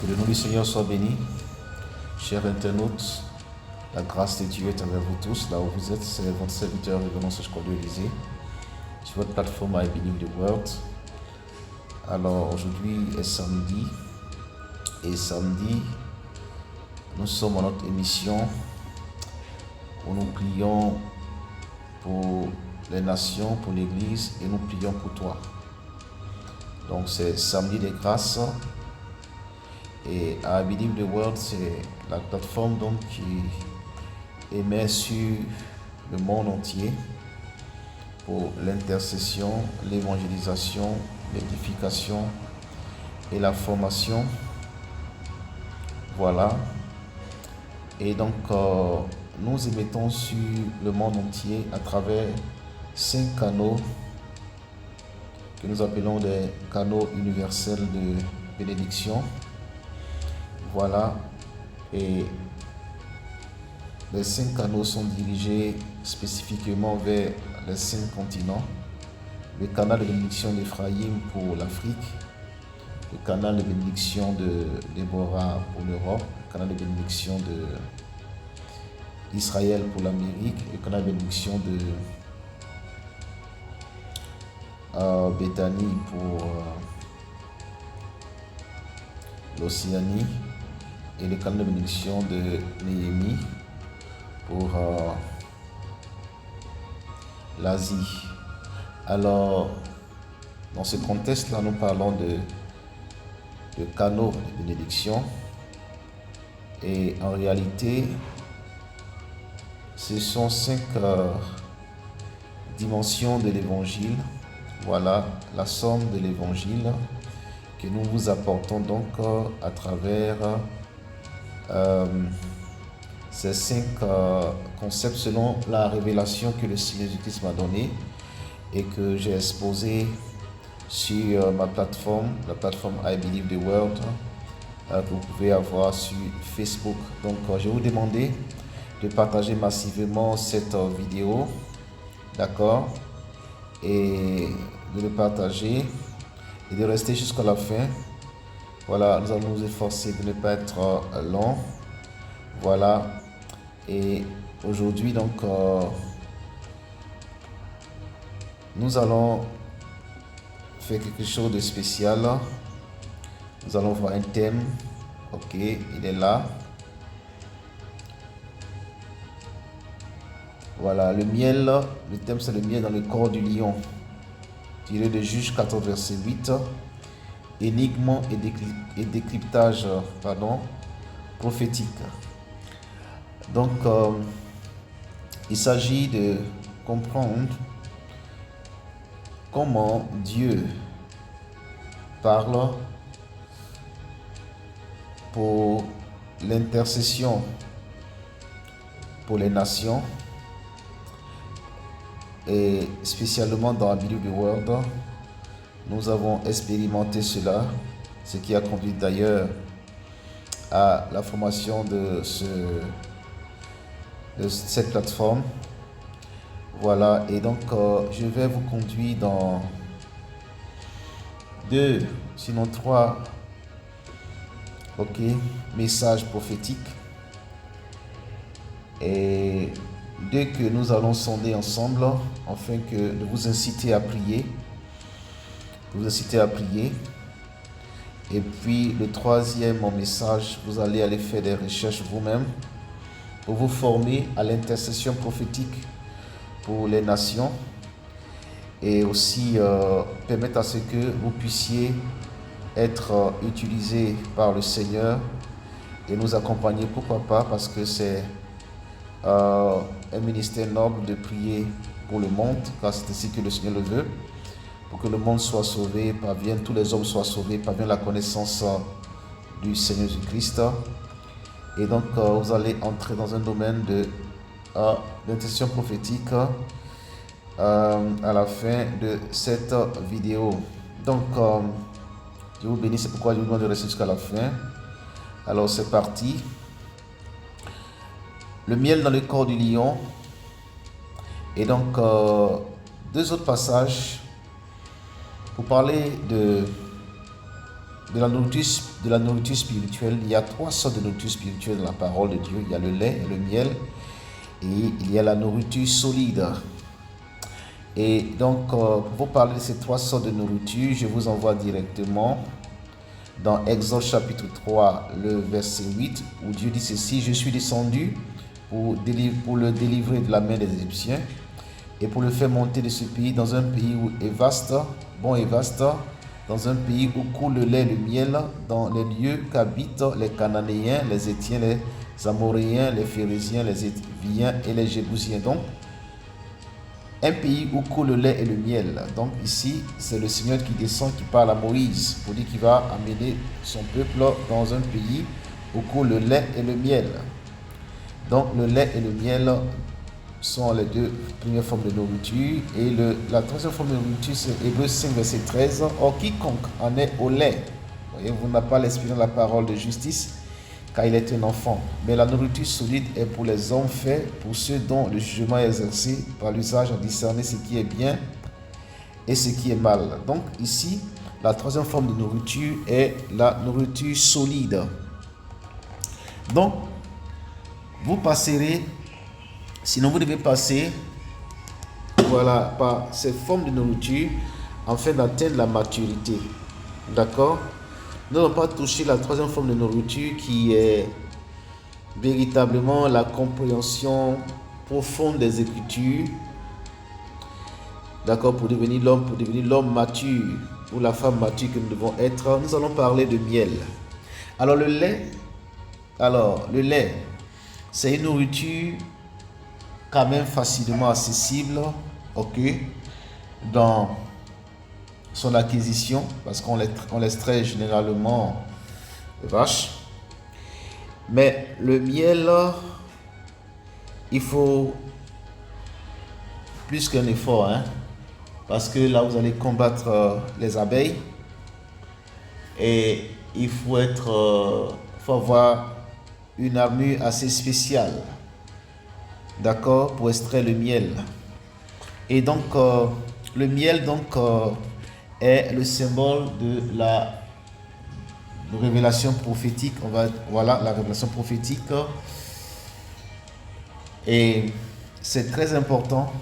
Que le nom du Seigneur soit béni. Chers internautes, la grâce de Dieu est envers vous tous. Là où vous êtes, c'est votre serviteur Révérend Serge Cordier-Élysée sur votre plateforme I Believe the World. Alors aujourd'hui est samedi. Et samedi, nous sommes à notre émission où nous prions pour les nations, pour l'Église et nous prions pour toi. Donc c'est samedi des grâces. Et I Believe the World, c'est la plateforme donc qui émet sur le monde entier pour l'intercession, l'évangélisation, l'édification et la formation. Voilà. Et donc, nous émettons sur le monde entier à travers 5 canaux que nous appelons des canaux universels de bénédiction. Voilà. Et les 5 canaux sont dirigés spécifiquement vers les 5 continents. Le canal de bénédiction d'Éphraïm pour l'Afrique, le canal de bénédiction de Déborah pour l'Europe, le canal de bénédiction d'Israël pour l'Amérique, le canal de bénédiction de Bethany pour l'Océanie et le canal de bénédiction de Néhémie pour l'Asie. Alors, dans ce contexte-là, nous parlons de canaux de bénédiction. Et en réalité, ce sont 5 dimensions de l'évangile. Voilà la somme de l'évangile que nous vous apportons donc à travers ces 5 concepts selon la révélation que le Seigneur Jésus-Christ m'a donnée et que j'ai exposé sur ma plateforme, la plateforme I Believe the World, que vous pouvez avoir sur Facebook. Donc je vais vous demander de partager massivement cette vidéo, d'accord, et de le partager et de rester jusqu'à la fin. Voilà, nous allons nous efforcer de ne pas être long. Voilà, et aujourd'hui donc nous allons faire quelque chose de spécial. Nous allons voir un thème. Ok, il est là. Voilà, le miel. Le thème c'est le miel dans le corps du lion. Tiré de Juge 14 verset 8. Énigme et décryptage prophétique. Donc il s'agit de comprendre comment Dieu parle pour l'intercession pour les nations et spécialement dans I Believe the World. Nous avons expérimenté cela, ce qui a conduit d'ailleurs à la formation de cette plateforme. Voilà, et donc je vais vous conduire dans 2, sinon 3 messages prophétiques et 2 que nous allons sonder ensemble afin de vous inciter à prier. Et puis le 3e message, vous allez aller faire des recherches vous-même pour vous former à l'intercession prophétique pour les nations et aussi permettre à ce que vous puissiez être utilisés par le Seigneur et nous accompagner, pourquoi pas, parce que c'est un ministère noble de prier pour le monde, car c'est ainsi que le Seigneur le veut, pour que le monde soit sauvé, tous les hommes soient sauvés, parviennent la connaissance du Seigneur Jésus-Christ. Et donc vous allez entrer dans un domaine de l'intercession prophétique à la fin de cette vidéo. Donc Dieu vous bénisse, c'est pourquoi je vous demande de rester jusqu'à la fin. Alors c'est parti. Le miel dans le corps du lion. Et donc 2 autres passages pour parler de de la nourriture spirituelle. Il y a 3 sortes de nourriture spirituelle dans la parole de Dieu. Il y a le lait et le miel. Et il y a la nourriture solide. Et donc, pour vous parler de ces 3 sortes de nourriture, je vous envoie directement dans Exode chapitre 3, le verset 8, où Dieu dit ceci: je suis descendu pour le délivrer de la main des Égyptiens et pour le faire monter de ce pays dans un pays où est vaste, bon et vaste, dans un pays où coule le lait et le miel, dans les lieux qu'habitent les Cananéens, les Héthiens, les Amoréens, les Phérésiens, les Éviens et les Jébusiens. Donc, un pays où coule le lait et le miel. Donc ici, c'est le Seigneur qui descend, qui parle à Moïse pour dire qu'il va amener son peuple dans un pays où coule le lait et le miel. Donc le lait et le miel sont les 2 premières formes de nourriture. Et la 3e forme de nourriture, c'est Hébreux 5, verset 13. Or quiconque en est au lait, vous n'avez pas l'esprit dans la parole de justice, car il est un enfant. Mais la nourriture solide est pour les hommes faits, pour ceux dont le jugement est exercé par l'usage à discerner ce qui est bien et ce qui est mal. Donc ici, la 3e forme de nourriture est la nourriture solide. Donc, vous passerez, sinon vous devez passer, voilà, par cette forme de nourriture afin d'atteindre la maturité. D'accord? Nous n'allons pas toucher la 3e forme de nourriture qui est véritablement la compréhension profonde des Écritures. D'accord, pour devenir l'homme mature, ou la femme mature que nous devons être. Nous allons parler de miel. Alors le lait, c'est une nourriture quand même facilement accessible, ok, dans son acquisition, parce qu'on l'extrait généralement de vaches. Mais le miel, il faut plus qu'un effort, parce que là vous allez combattre les abeilles et il faut avoir une armure assez spéciale, d'accord, pour extraire le miel. Et donc le miel est le symbole de la révélation prophétique. Voilà la révélation prophétique, et c'est très important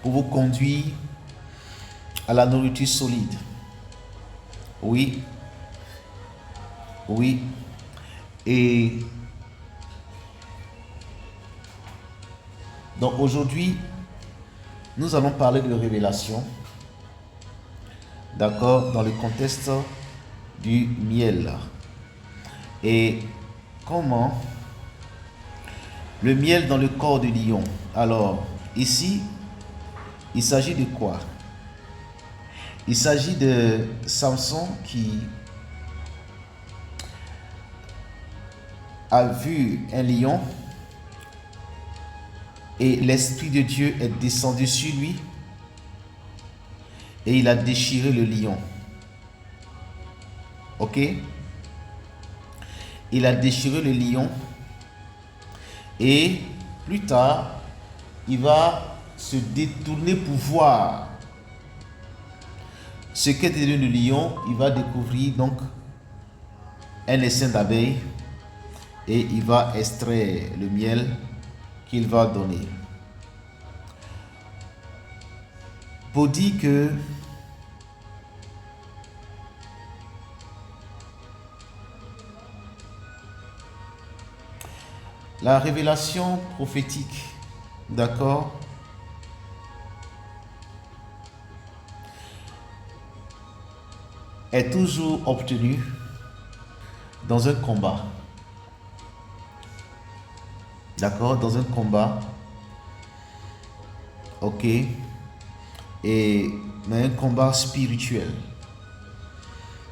pour vous conduire à la nourriture solide. Oui. Et donc aujourd'hui, nous allons parler de révélation, d'accord, dans le contexte du miel. Et comment le miel dans le corps du lion. Alors ici, il s'agit de quoi? Il s'agit de Samson qui a vu un lion et l'Esprit de Dieu est descendu sur lui et il a déchiré le lion. Ok? Il a déchiré le lion et plus tard, il va se détourner pour voir ce qu'est devenu le lion. Il va découvrir donc un essaim d'abeilles et il va extraire le miel qu'il va donner. Pour dire que la révélation prophétique, d'accord, est toujours obtenue dans un combat. D'accord, dans un combat. Ok. Mais un combat spirituel.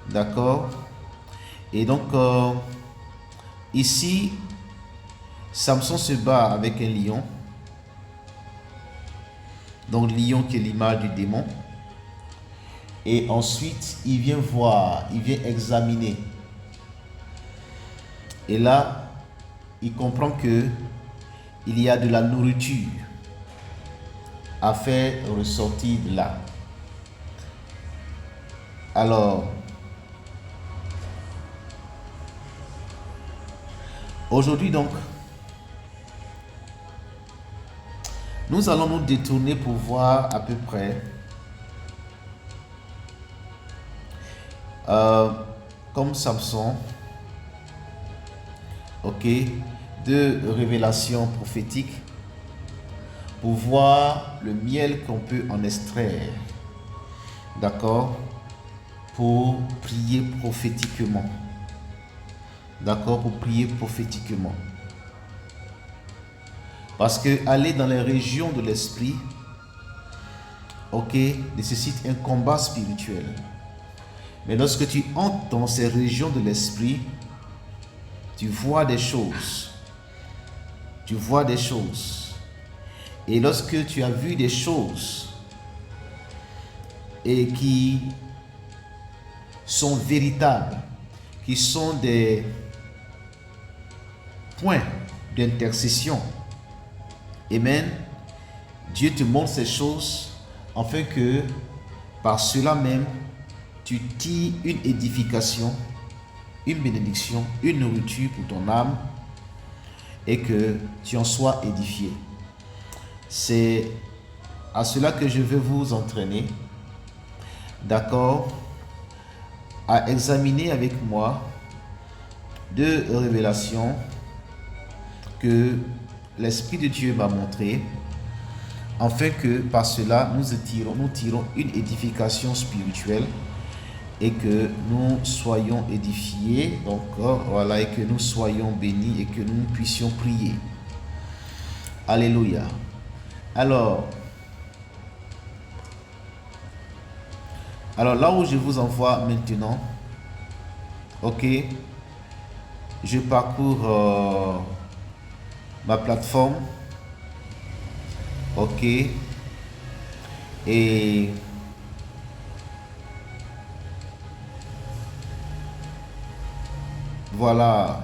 D'accord. Et donc, ici, Samson se bat avec un lion. Donc, lion qui est l'image du démon. Et ensuite, il vient voir, il vient examiner. Et là, il comprend que il y a de la nourriture à faire ressortir de là. Alors, aujourd'hui donc, nous allons nous détourner pour voir à peu près comme Samson, ok, de révélations prophétiques pour voir le miel qu'on peut en extraire, d'accord, pour prier prophétiquement, d'accord, pour prier prophétiquement. Parce que aller dans les régions de l'esprit, ok, nécessite un combat spirituel. Mais lorsque tu entres dans ces régions de l'esprit, tu vois des choses. Tu vois des choses. Et lorsque tu as vu des choses et qui sont véritables, qui sont des points d'intercession, amen, Dieu te montre ces choses afin que par cela même, tu tires une édification, une bénédiction, une nourriture pour ton âme et que tu en sois édifié. C'est à cela que je veux vous entraîner, d'accord, à examiner avec moi deux révélations que l'Esprit de Dieu m'a montrées, afin que par cela nous tirons une édification spirituelle et que nous soyons édifiés, donc voilà, et que nous soyons bénis et que nous puissions prier. Alléluia. Alors là où je vous envoie maintenant, ok, je parcours ma plateforme, ok, et voilà.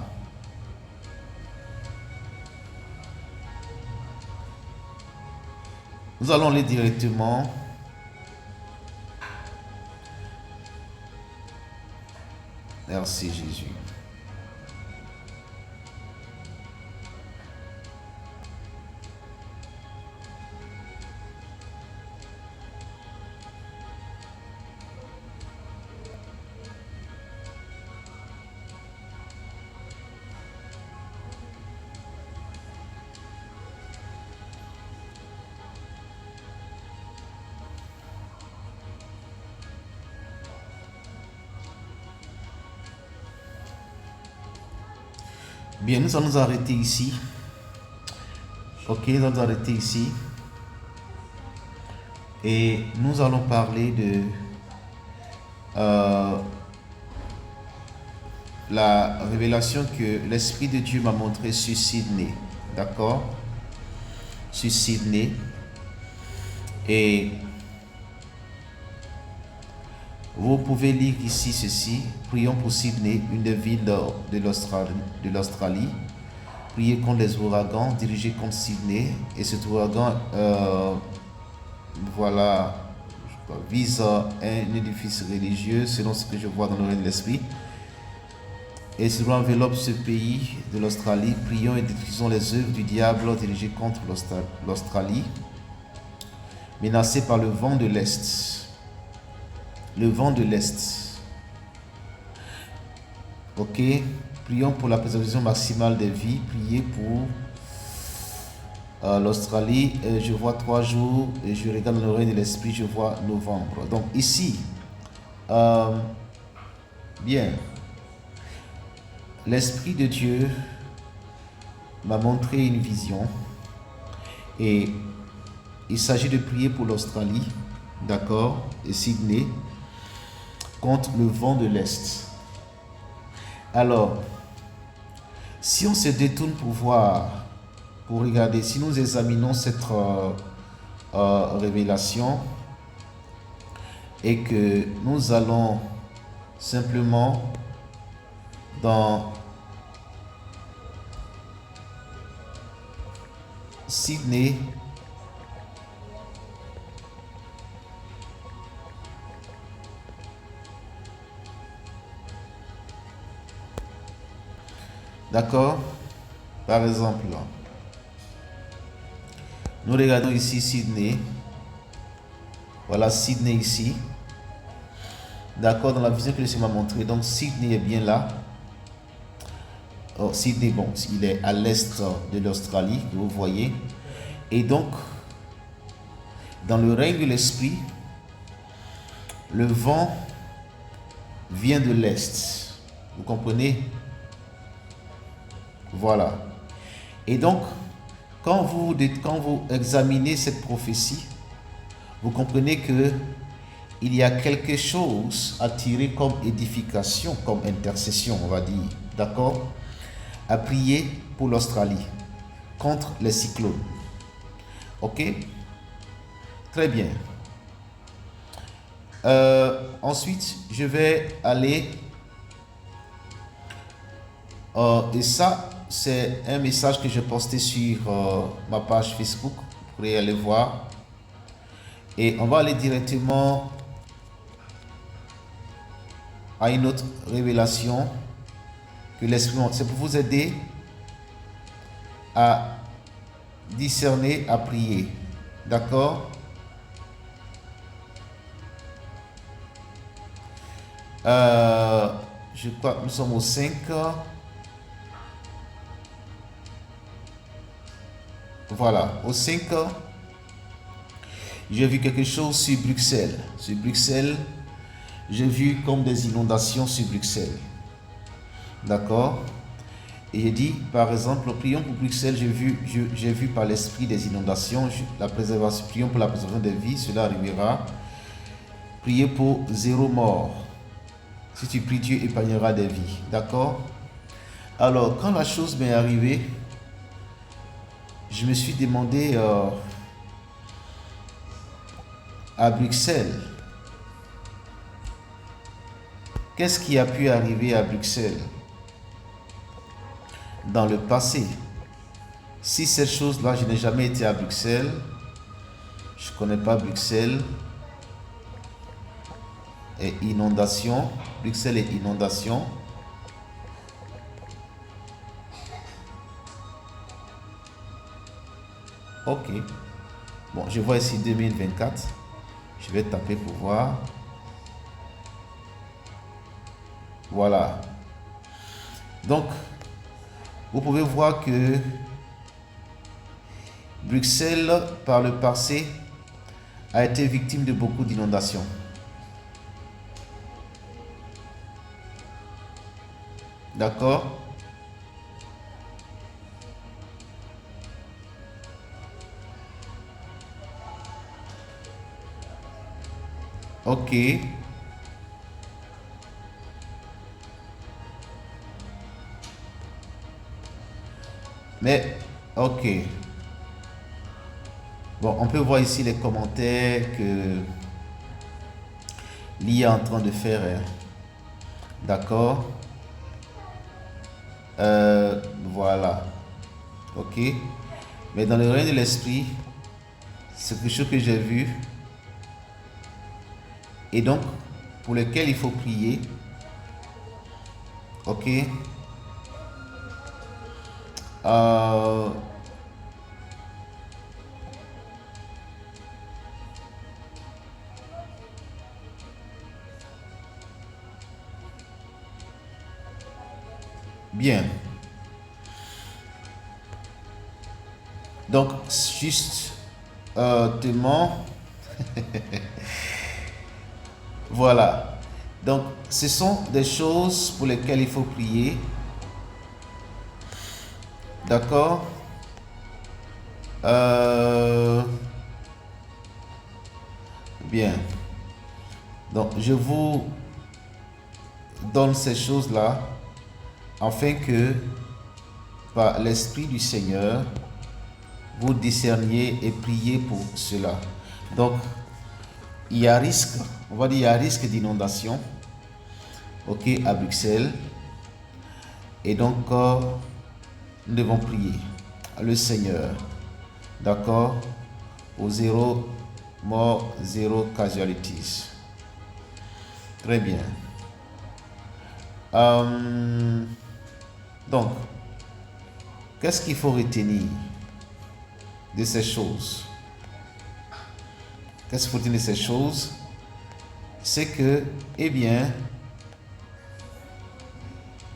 Nous allons aller directement. Merci Jésus. Bien, nous allons nous arrêter ici. Ok, nous allons nous arrêter ici. Et nous allons parler de la révélation que l'Esprit de Dieu m'a montrée sur Sydney. D'accord? Sur Sydney. Et vous pouvez lire ici ceci. Prions pour Sydney, une des villes de l'Australie. Priez contre les ouragans, dirigez contre Sydney. Et cet ouragan, voilà, vise un édifice religieux, selon ce que je vois dans le règne de l'esprit. Et cela enveloppe ce pays de l'Australie. Prions et détruisons les œuvres du diable dirigées contre l'Australie, menacée par le vent de l'Est. Le vent de l'Est. Ok. Prions pour la préservation maximale des vies. Priez pour l'Australie. Je vois 3 jours et je regarde dans le règne de l'esprit. Je vois novembre. Donc ici, bien, l'Esprit de Dieu m'a montré une vision et il s'agit de prier pour l'Australie, d'accord, et Sydney, contre le vent de l'Est. Alors, si on se détourne pour voir, pour regarder, si nous examinons cette révélation et que nous allons simplement dans Sydney, D'accord? Par exemple, nous regardons ici Sydney. Voilà Sydney ici. D'accord, dans la vision que le Seigneur m'a montré. Donc Sydney est bien là. Oh, Sydney, bon, il est à l'est de l'Australie, vous voyez. Et donc, dans le règne de l'esprit, le vent vient de l'est. Vous comprenez? Voilà. Et donc, quand vous examinez cette prophétie, vous comprenez que il y a quelque chose à tirer comme édification, comme intercession, on va dire. D'accord? À prier pour l'Australie contre les cyclones. Ok? Très bien. Ensuite, je vais aller. Et ça, c'est un message que j'ai posté sur ma page Facebook. Vous pourrez aller voir. Et on va aller directement à une autre révélation que l'Esprit montre. C'est pour vous aider à discerner, à prier. D'accord? Je crois que nous sommes au 5. Voilà, au 5, j'ai vu quelque chose sur Bruxelles. Sur Bruxelles, j'ai vu comme des inondations sur Bruxelles. D'accord? Et j'ai dit, par exemple, prions pour Bruxelles, j'ai vu par l'esprit des inondations, la préservation, prions pour la préservation des vies, cela arrivera. Priez pour 0 mort. Si tu pries, Dieu épargnera des vies. D'accord? Alors, quand la chose m'est arrivée, je me suis demandé à Bruxelles, qu'est-ce qui a pu arriver à Bruxelles dans le passé? Si cette chose-là, je n'ai jamais été à Bruxelles, je ne connais pas Bruxelles, et inondation, Bruxelles et inondation. Ok. Bon, je vois ici 2024. Je vais taper pour voir. Voilà. Donc, vous pouvez voir que Bruxelles, par le passé, a été victime de beaucoup d'inondations. D'accord? Ok. Mais, ok. Bon, on peut voir ici les commentaires que l'IA est en train de faire. Hein. D'accord? Voilà. Ok. Mais dans le règne de l'esprit, c'est quelque chose que j'ai vu. Et donc, pour lequel il faut prier. Ok. Bien. Donc, justement, voilà. Donc, ce sont des choses pour lesquelles il faut prier. D'accord? Bien. Donc, je vous donne ces choses-là afin que, par l'Esprit du Seigneur, vous discerniez et priez pour cela. Donc, il y a risque, on va dire, il y a risque d'inondation, ok, à Bruxelles. Et donc, nous devons prier le Seigneur, d'accord, au 0 mort, 0 casualties. Très bien. Donc, qu'est-ce qu'il faut retenir de ces choses? Qu'est-ce qu'il faut retenir de ces choses? C'est que, eh bien,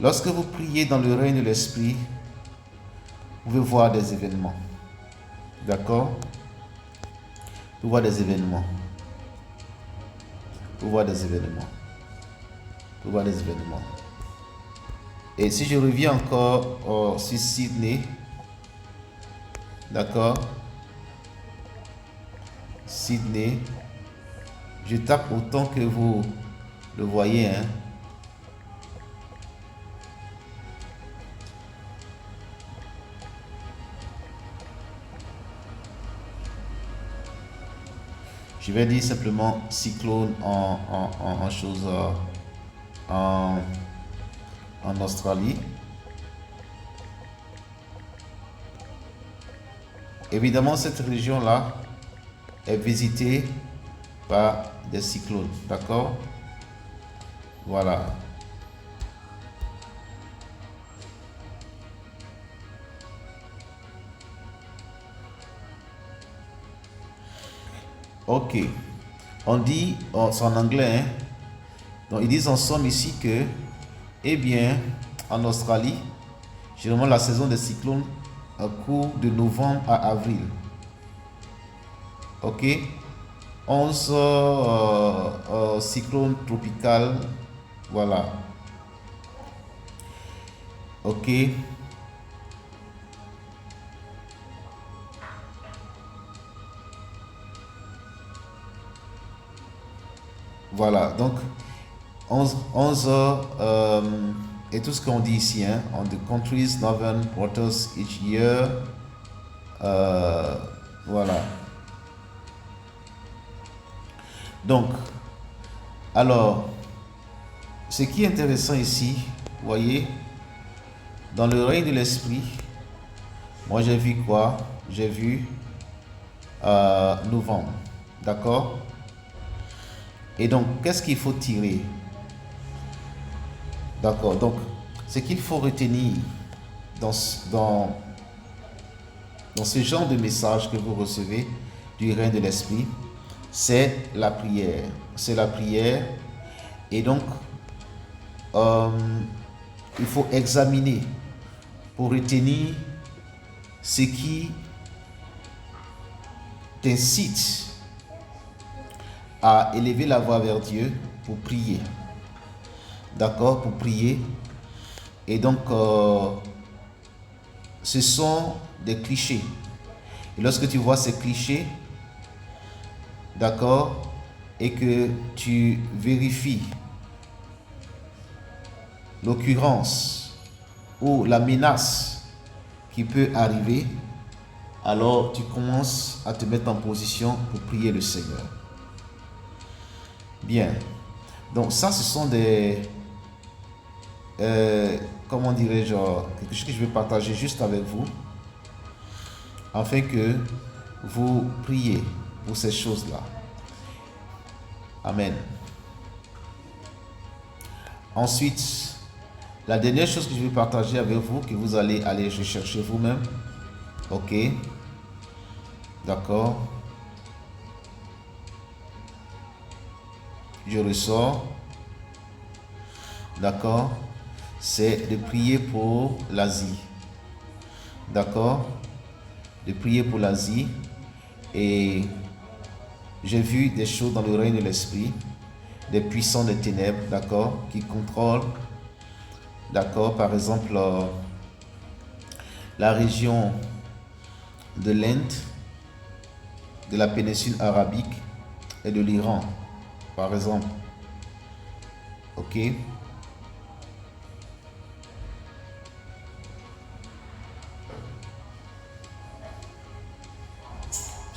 lorsque vous priez dans le règne de l'Esprit, vous pouvez voir des événements. D'accord? Vous pouvez voir des événements. Vous pouvez voir des événements. Vous pouvez voir des événements. Et si je reviens encore sur Sydney, d'accord? Sydney, je tape autant que vous le voyez, hein? Je vais dire simplement cyclone en chose en Australie. Évidemment, cette région-là est visitée par des cyclones, d'accord? Voilà. Ok. On dit, c'est en anglais, hein? Donc ils disent en somme ici que, eh bien, en Australie, généralement la saison des cyclones court de novembre à avril. Ok? 11 cyclones tropicales. Voilà. Ok. Voilà. Donc, 11 et tout ce qu'on dit ici, hein, on the country's northern waters each year. Voilà. Donc, alors, ce qui est intéressant ici, vous voyez, dans le règne de l'esprit, moi j'ai vu quoi? J'ai vu novembre, d'accord? Et donc, qu'est-ce qu'il faut tirer? D'accord, donc, ce qu'il faut retenir dans ce genre de message que vous recevez du règne de l'esprit, c'est la prière. C'est la prière. Et donc, il faut examiner pour retenir ce qui t'incite à élever la voix vers Dieu pour prier. D'accord? Pour prier. Et donc, ce sont des clichés. Et lorsque tu vois ces clichés, d'accord, et que tu vérifies l'occurrence ou la menace qui peut arriver, alors tu commences à te mettre en position pour prier le Seigneur. Bien. Donc ça, ce sont des... comment dirais-je, quelque chose que je vais partager juste avec vous, afin que vous priez pour ces choses-là. Amen. Ensuite, la dernière chose que je vais partager avec vous, que vous allez aller rechercher vous-même. Ok. D'accord. Je ressors. D'accord. C'est de prier pour l'Asie. D'accord. De prier pour l'Asie. Et j'ai vu des choses dans le règne de l'esprit, des puissants des ténèbres, d'accord, qui contrôlent, d'accord, par exemple, la région de l'Inde, de la péninsule arabique et de l'Iran, par exemple. Ok.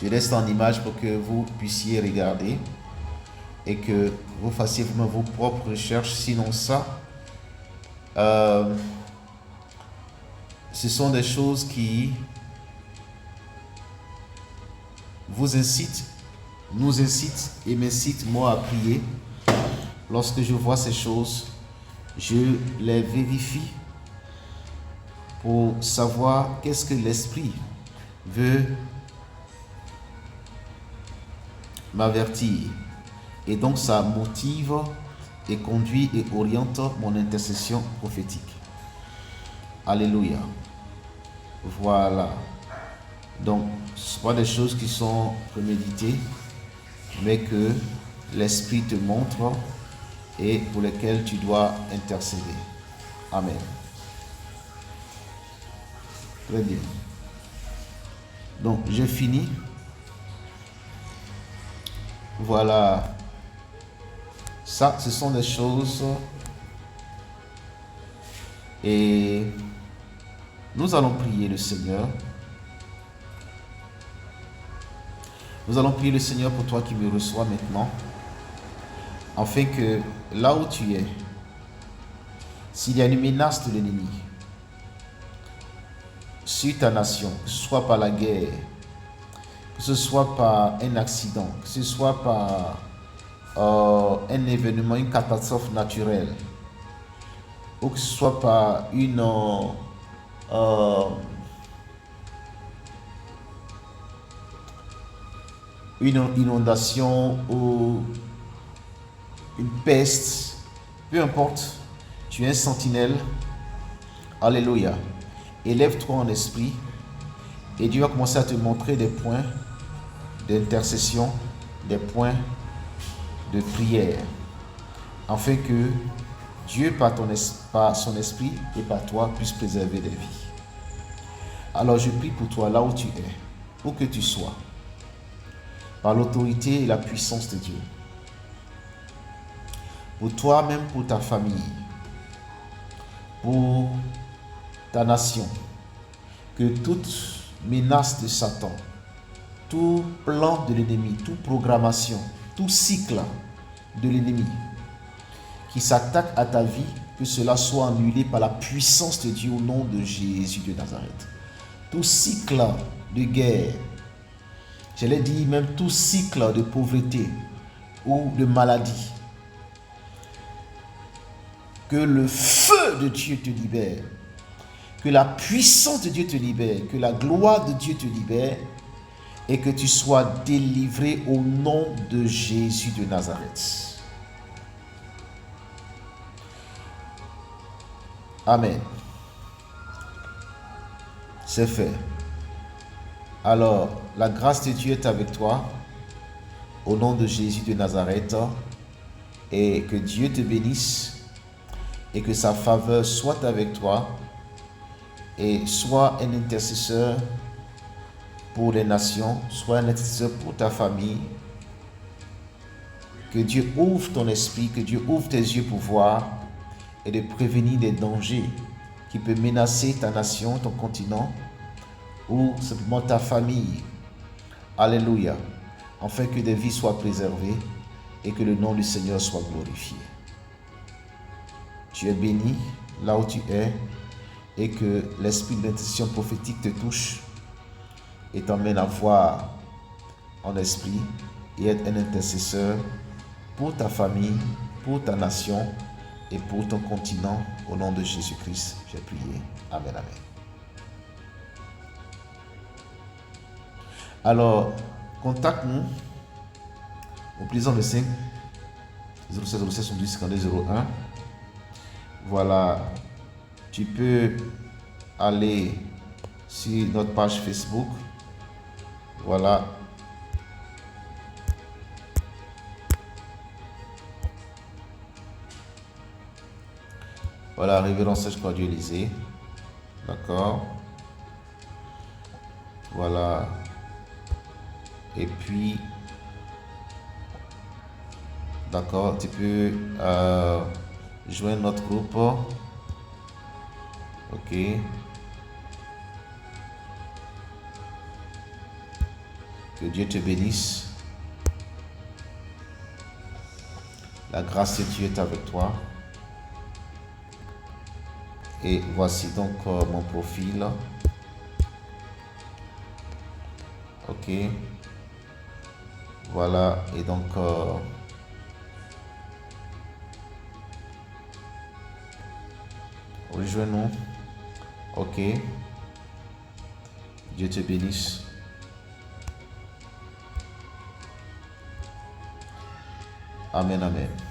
Je laisse en image pour que vous puissiez regarder et que vous fassiez vous-même vos propres recherches. Sinon ça, ce sont des choses qui vous incitent, nous incitent et m'incitent moi à prier. Lorsque je vois ces choses, je les vérifie pour savoir qu'est-ce que l'Esprit veut m'avertir. Et donc ça motive et conduit et oriente mon intercession prophétique. Alléluia. Voilà. Donc, ce ne sont pas des choses qui sont préméditées, mais que l'Esprit te montre et pour lesquelles tu dois intercéder. Amen. Très bien. Donc, j'ai fini. Voilà. Ça, ce sont des choses. Et nous allons prier le Seigneur. Nous allons prier le Seigneur pour toi qui me reçois maintenant, afin que là où tu es, s'il y a une menace de l'ennemi sur ta nation, que ce soit par la guerre, que ce soit par un accident, que ce soit par un événement, une catastrophe naturelle, ou que ce soit par une inondation ou une peste, peu importe, tu es un sentinelle. Alléluia. Élève-toi en esprit et Dieu va commencer à te montrer des points d'intercession, des points de prière, afin que Dieu, par son esprit et par toi, puisse préserver des vies. Alors je prie pour toi là où tu es, où que tu sois, par l'autorité et la puissance de Dieu. Pour toi-même, pour ta famille, pour ta nation, que toute menace de Satan, tout plan de l'ennemi, toute programmation, tout cycle de l'ennemi qui s'attaque à ta vie, que cela soit annulé par la puissance de Dieu au nom de Jésus de Nazareth. Tout cycle de guerre, je l'ai dit, même tout cycle de pauvreté ou de maladie, que le feu de Dieu te libère, que la puissance de Dieu te libère, que la gloire de Dieu te libère et que tu sois délivré au nom de Jésus de Nazareth. Amen. C'est fait. Alors, la grâce de Dieu est avec toi au nom de Jésus de Nazareth et que Dieu te bénisse et que sa faveur soit avec toi et sois un intercesseur pour les nations, sois un intercesseur pour ta famille. Que Dieu ouvre ton esprit, que Dieu ouvre tes yeux pour voir et de prévenir des dangers qui peuvent menacer ta nation, ton continent ou simplement ta famille. Alléluia. Afin que des vies soient préservées et que le nom du Seigneur soit glorifié. Tu es béni là où tu es et que l'esprit d'intercession prophétique te touche et t'emmène à voir en esprit et être un intercesseur pour ta famille, pour ta nation et pour ton continent. Au nom de Jésus-Christ, j'ai prié. Amen, amen. Alors, contacte-nous au plaisir de 5 07 07 70 52 01. Voilà, tu peux aller sur notre page Facebook. Voilà. Voilà, révérend Serge Claudio Élysée. D'accord. Voilà. Et puis, d'accord, tu peux joindre notre groupe. Ok. Que Dieu te bénisse. La grâce de Dieu est avec toi. Et voici donc mon profil. Ok. Voilà. Et donc, rejoins-nous Ok. Dieu te bénisse. Amen, amen.